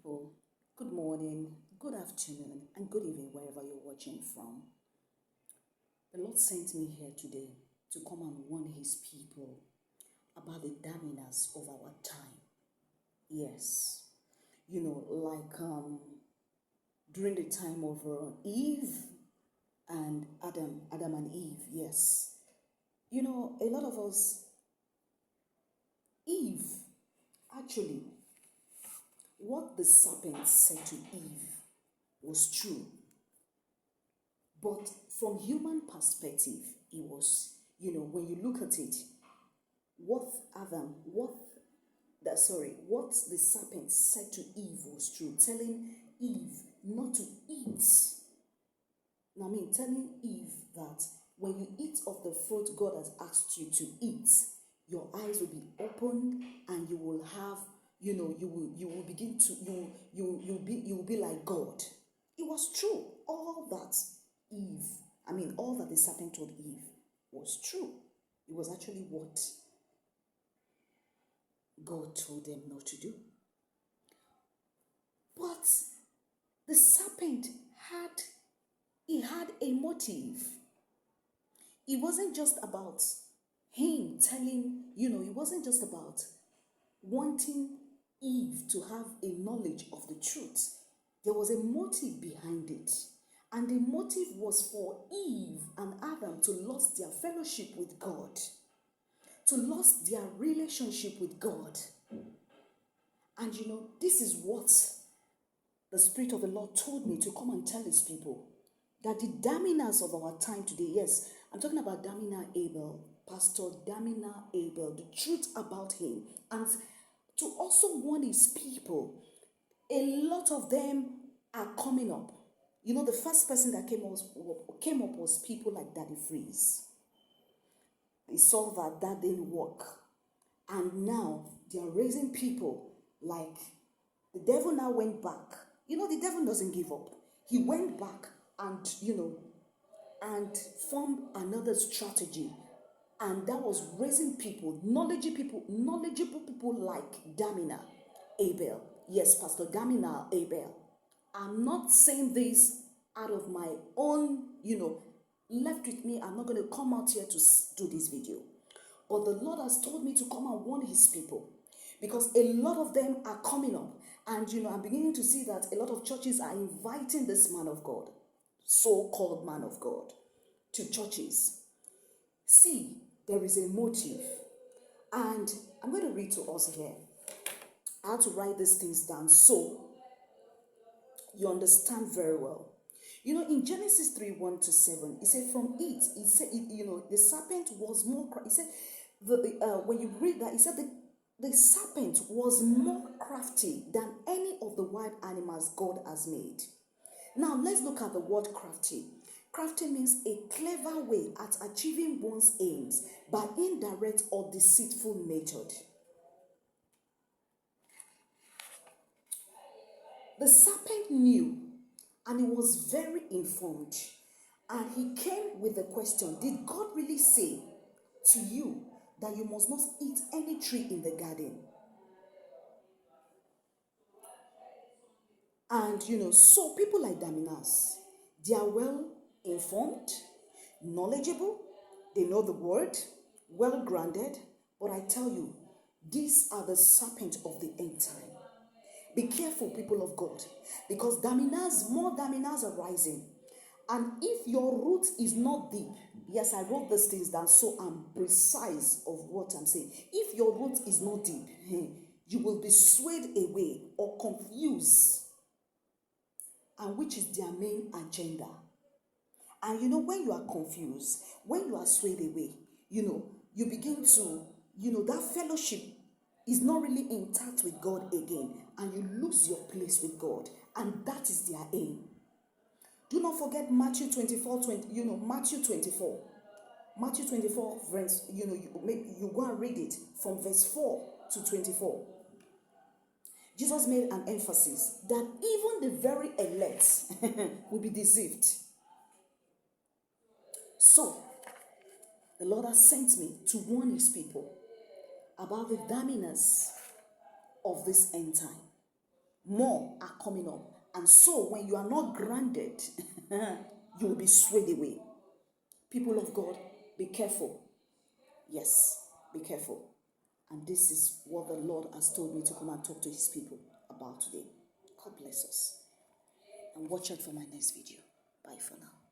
people. Good morning, good afternoon, and good evening wherever you're watching from. The Lord sent me here today to come and warn His people about the Daminas of our time. Yes, during the time of Eve and Adam and Eve. Yes, a lot of us, Eve, actually, what the serpent said to Eve was true. But from human perspective, it was, when you look at it, what the serpent said to Eve was true, telling Eve not to eat. Telling Eve that when you eat of the fruit God has asked you to eat, your eyes will be opened and you will have, you will begin to, you will be like God. It was true. All that the serpent told Eve was true. It was actually what God told them not to do. But the serpent had a motive. It wasn't just about him telling, it wasn't just about wanting Eve to have a knowledge of the truth. There was a motive behind it. And the motive was for Eve and Adam to lose their fellowship with God, to lose their relationship with God. And this is what the Spirit of the Lord told me to come and tell His people. That the Daminas of our time today, yes, I'm talking about Damina Abel, Pastor Damina Abel, the truth about him. And to also warn His people, a lot of them are coming up. The first person that came up was people like Daddy Freeze. They saw that didn't work. And now they are raising people like the devil now went back. The devil doesn't give up. He went back and, and formed another strategy. And that was raising people, knowledgeable people like Damina Abel. Yes, Pastor Damina Abel. I'm not saying this out of my own, left with me. I'm not going to come out here to do this video. But the Lord has told me to come and warn His people. Because a lot of them are coming up. And, I'm beginning to see that a lot of churches are inviting this man of God, so-called man of God, to churches. See, there is a motive. And I'm going to read to us here. I had to write these things down so you understand very well. In Genesis 3:1-7, it said from it, the serpent was more, it said, when you read that, it said the serpent was more crafty than any of the wild animals God has made. Now, let's look at the word crafty. Crafty means a clever way at achieving one's aims by indirect or deceitful method. The serpent knew, and he was very informed. And he came with the question, did God really say to you that you must not eat any tree in the garden? And, so people like Daminas, they are well informed, knowledgeable, they know the word, well grounded. But I tell you, these are the serpents of the end time. Be careful, people of God, because more Daminas are rising. And if your root is not deep, yes, I wrote these things down so I'm precise of what I'm saying. If your root is not deep, you will be swayed away or confused, and which is their main agenda. And when you are confused, when you are swayed away, you begin to, that fellowship is not really in touch with God again, and you lose your place with God, and that is their aim. Do not forget Matthew 24, Matthew 24. Matthew 24, verse, you go and read it from verse 4 to 24. Jesus made an emphasis that even the very elect will be deceived. So, the Lord has sent me to warn His people about the Daminas of this end time. more are coming up. And so when you are not grounded, you will be swayed away. People of God, be careful. Yes, be careful. And this is what the Lord has told me to come and talk to his people about today. God bless us. And watch out for my next video. Bye for now.